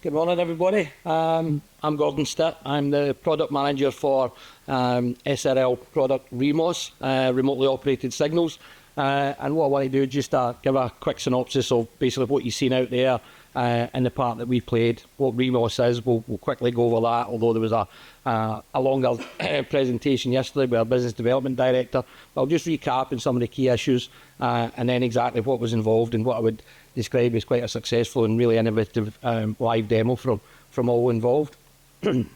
Good morning, everybody. I'm Gordon Stitt. I'm the product manager for SRL product REMOS, remotely operated signals. And what I want to do is just give a quick synopsis of basically what you've seen out there and the part that we played. What REMOS is, we'll quickly go over that, although there was a longer presentation yesterday by our business development director. But I'll just recap on some of the key issues and then exactly what was involved and what I would describe as quite a successful and really innovative live demo from all involved. The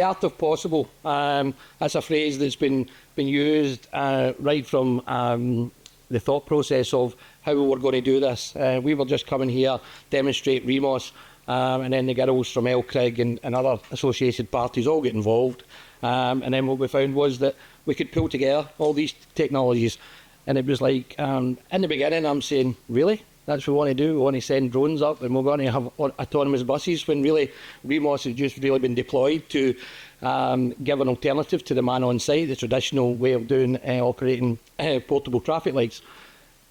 art of possible, that's a phrase that's been used right from the thought process of how we were going to do this. We were just coming here, demonstrate REMOS, and then the girls from Elcrig and other associated parties all get involved. And then what we found was that we could pull together all these technologies. And it was like, in the beginning, I'm saying, really? That's what we want to do? We want to send drones up and we're going to have autonomous buses, when really REMOS has just really been deployed to give an alternative to the man on site, the traditional way of doing operating portable traffic lights.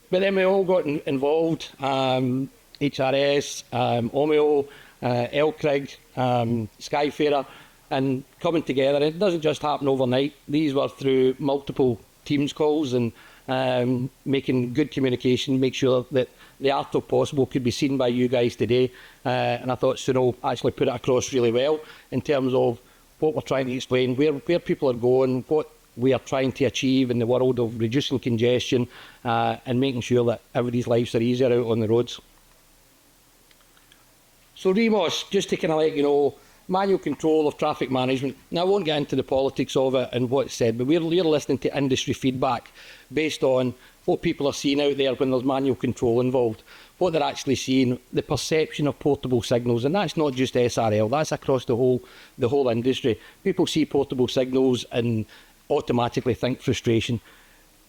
But then we all got involved, HRS, Omeo, Elcrig, Skyfarer, and coming together. It doesn't just happen overnight. These were through multiple Teams calls and making good communication, make sure that the art of possible could be seen by you guys today. And I thought Sunil actually put it across really well in terms of what we're trying to explain, where people are going, what we are trying to achieve in the world of reducing congestion and making sure that everybody's lives are easier out on the roads. So REMOS, just to kind of let you know, manual control of traffic management. Now, I won't get into the politics of it and what's said, but we're listening to industry feedback based on what people are seeing out there when there's manual control involved, what they're actually seeing, the perception of portable signals. And that's not just SRL, that's across the whole industry. People see portable signals and automatically think frustration.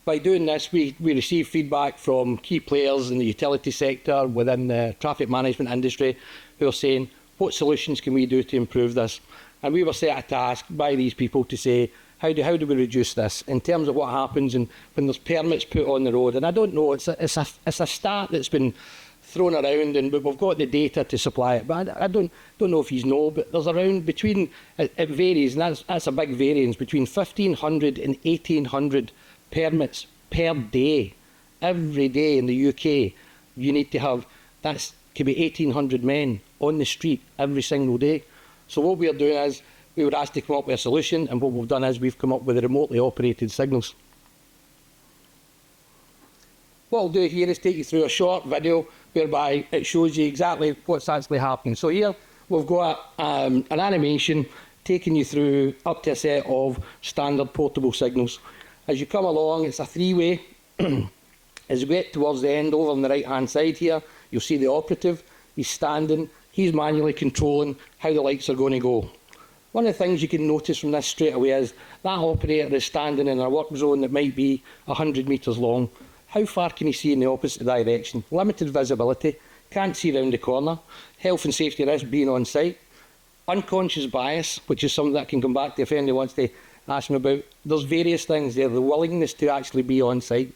By doing this, we receive feedback from key players in the utility sector, within the traffic management industry, who are saying, what solutions can we do to improve this? And we were set a task by these people to say, how do we reduce this in terms of what happens and when there's permits put on the road? And I don't know, it's a stat that's been thrown around, and we've got the data to supply it. But I don't know if you know, but there's around between, it varies, and that's a big variance, between 1,500 and 1,800 permits per day. Every day in the UK, you need to have, that could be 1,800 men on the street every single day. So what we are doing is, we were asked to come up with a solution, and what we've done is we've come up with the remotely operated signals. What I'll do here is take you through a short video whereby it shows you exactly what's actually happening. So here we've got an animation taking you through up to a set of standard portable signals. As you come along, it's a three-way. As we get towards the end, over on the right-hand side here, you'll see the operative. He's standing, he's manually controlling how the lights are going to go. One of the things you can notice from this straight away is that operator is standing in a work zone that might be 100 metres long. How far can he see in the opposite direction? Limited visibility, can't see round the corner, health and safety risk being on site, unconscious bias, which is something that I can come back to if anybody wants to ask me about. There's various things there, the willingness to actually be on site.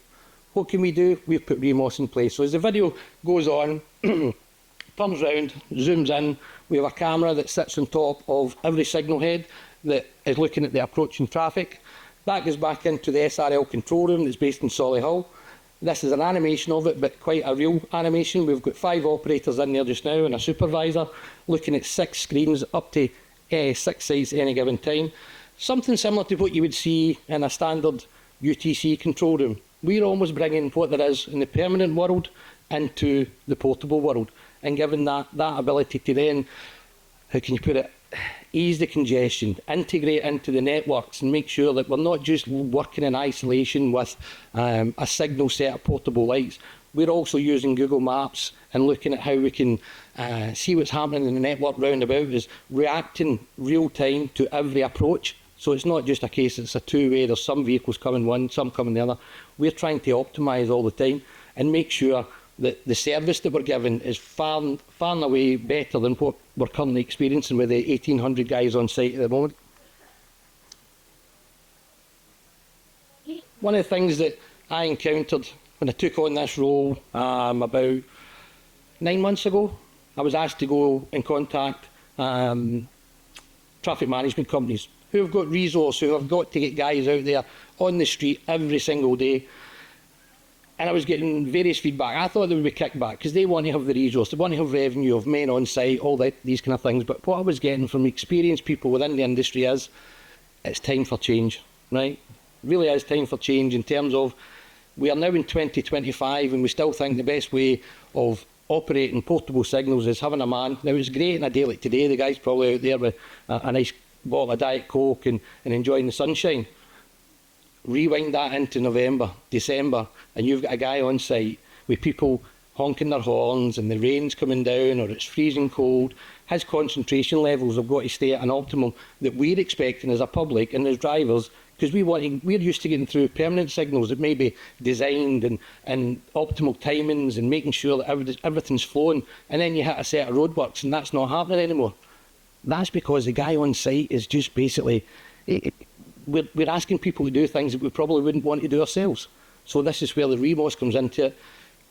What can we do? We've put REMOS in place. So as the video goes on, turns round, zooms in, we have a camera that sits on top of every signal head that is looking at the approaching traffic. That goes back into the SRL control room that's based in Solihull. This is an animation of it, but quite a real animation. We've got 5 operators in there just now and a supervisor looking at 6 screens up to 6 sites at any given time. Something similar to what you would see in a standard UTC control room. We're almost bringing what there is in the permanent world into the portable world, and giving that ability to then, how can you put it, ease the congestion, integrate into the networks and make sure that we're not just working in isolation with a signal set of portable lights. We're also using Google Maps and looking at how we can see what's happening in the network roundabout, is reacting real time to every approach. So it's not just a case it's a two-way, there's some vehicles coming one, some coming the other. We're trying to optimise all the time and make sure that the service that we're giving is far and away better than what we're currently experiencing with the 1,800 guys on site at the moment. One of the things that I encountered when I took on this role about 9 months ago, I was asked to go and contact traffic management companies who have got resource, who have got to get guys out there on the street every single day. And I was getting various feedback. I thought there would be kickback because they want to have the resource, they want to have revenue of men on site, all that, these kind of things. But what I was getting from experienced people within the industry is it's time for change, right? It really is time for change in terms of we are now in 2025 and we still think the best way of operating portable signals is having a man. Now, it's great in a day like today, the guy's probably out there with a nice bottle of Diet Coke and enjoying the sunshine. Rewind that into November, December, and you've got a guy on site with people honking their horns and the rain's coming down or it's freezing cold. His concentration levels have got to stay at an optimum that we're expecting as a public and as drivers, because we're used to getting through permanent signals that may be designed and optimal timings and making sure that everything's flowing, and then you hit a set of roadworks and that's not happening anymore. That's because the guy on site is just basically... We're asking people to do things that we probably wouldn't want to do ourselves. So this is where the REMOS comes into it,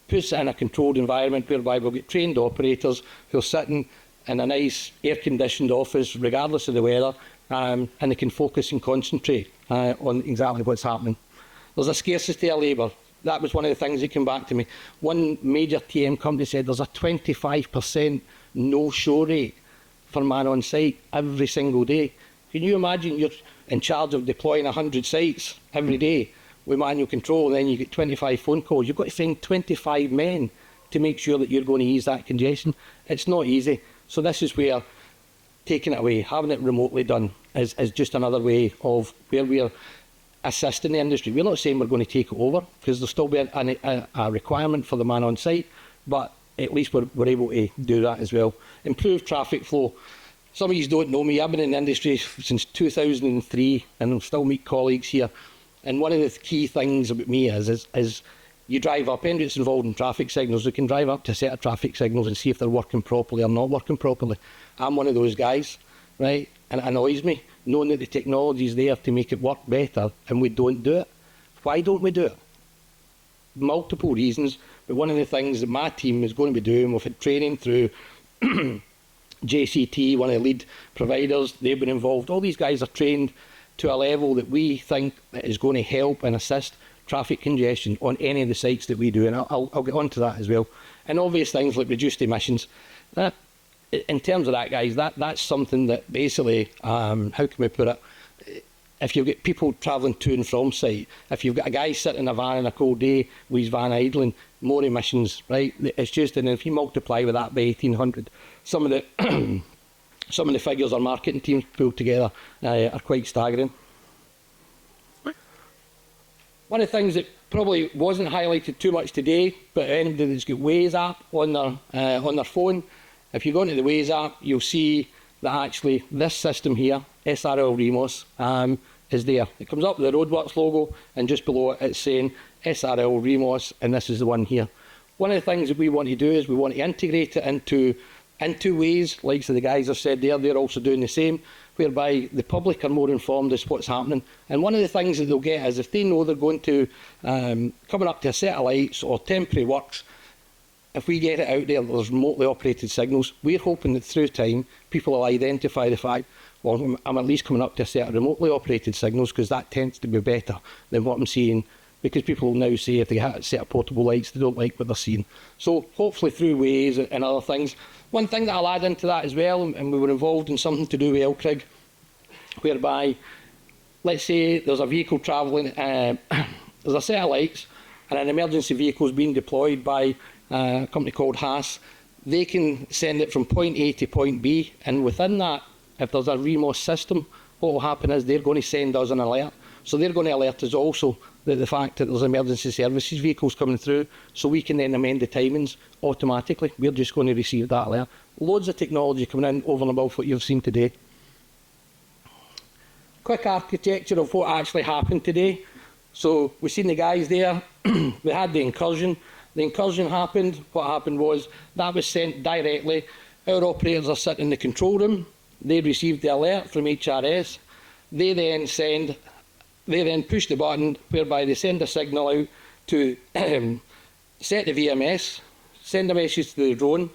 puts it in a controlled environment whereby we'll get trained operators who are sitting in a nice air-conditioned office regardless of the weather, and they can focus and concentrate on exactly what's happening. There's a scarcity of labour. That was one of the things that came back to me. One major TM company said there's a 25% no-show rate for man on site every single day. Can you imagine you're in charge of deploying 100 sites every day with manual control, and then you get 25 phone calls? You've got to find 25 men to make sure that you're going to ease that congestion. It's not easy. So this is where taking it away, having it remotely done, is just another way of where we're assisting the industry. We're not saying we're going to take it over, because there'll still be a requirement for the man on site, but at least we're able to do that as well. Improve traffic flow. Some of you don't know me. I've been in the industry since 2003 and I'll still meet colleagues here. And one of the key things about me is you drive up, and it's involved in traffic signals. We can drive up to a set of traffic signals and see if they're working properly or not working properly. I'm one of those guys, right? And it annoys me knowing that the technology is there to make it work better and we don't do it. Why don't we do it? Multiple reasons, but one of the things that my team is going to be doing, we've had training through JCT, one of the lead providers, they've been involved. All these guys are trained to a level that we think that is going to help and assist traffic congestion on any of the sites that we do, and I'll get on to that as well. And obvious things like reduced emissions. That, in terms of that, guys, that's something that basically, how can we put it, if you've got people travelling to and from site, if you've got a guy sitting in a van on a cold day with his van idling, more emissions, right? It's just, and if you multiply with that by 1,800, some of the figures our marketing teams pulled together are quite staggering. One of the things that probably wasn't highlighted too much today, but anybody that's got Waze app on their phone, if you go into the Waze app, you'll see that actually this system here, SRL REMOS, is there. It comes up with the Roadworks logo, and just below it, it's saying SRL REMOS, and this is the one here. One of the things that we want to do is we want to integrate it into Waze, like so the guys have said there. They're also doing the same, whereby the public are more informed as what's happening. And one of the things that they'll get is if they know they're going to coming up to a set of lights or temporary works, if we get it out there, there's remotely operated signals. We're hoping that through time, people will identify the fact, well, I'm at least coming up to a set of remotely operated signals, because that tends to be better than what I'm seeing, because people will now say if they hit a set of portable lights, they don't like what they're seeing. So hopefully through Waze and other things. One thing that I'll add into that as well, and we were involved in something to do with Elkrig, whereby, let's say there's a vehicle travelling, there's a set of lights, and an emergency vehicle is being deployed by a company called Haas. They can send it from point A to point B, and within that, if there's a REMOS system, what will happen is they're going to send us an alert. So they're going to alert us also that the fact that there's emergency services vehicles coming through, so we can then amend the timings automatically. We're just going to receive that alert. Loads of technology coming in over and above what you've seen today. Quick architecture of what actually happened today. So we've seen the guys there. We had the incursion. The incursion happened. What happened was that was sent directly. Our operators are sitting in the control room. They received the alert from HRS. They then push the button whereby they send a signal out to set the VMS, send a message to the drone.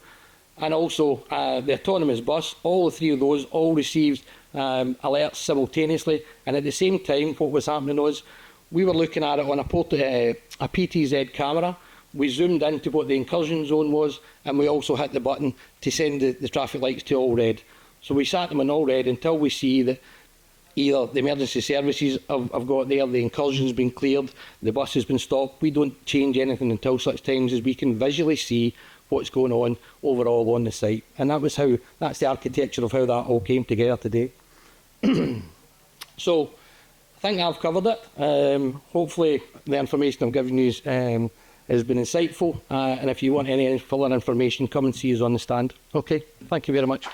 and also the autonomous bus. All three of those all received alerts simultaneously, and at the same time what was happening was we were looking at it on a PTZ camera. We zoomed into what the incursion zone was, and we also hit the button to send the traffic lights to all red. So we sat them in all red until we see that either the emergency services have got there, the incursion's been cleared, the bus has been stopped. We don't change anything until such times as we can visually see what's going on overall on the site. And that's the architecture of how that all came together today. So I think I've covered it. Hopefully the information I've given you has been insightful, and if you want any further information, come and see us on the stand. Okay, thank you very much.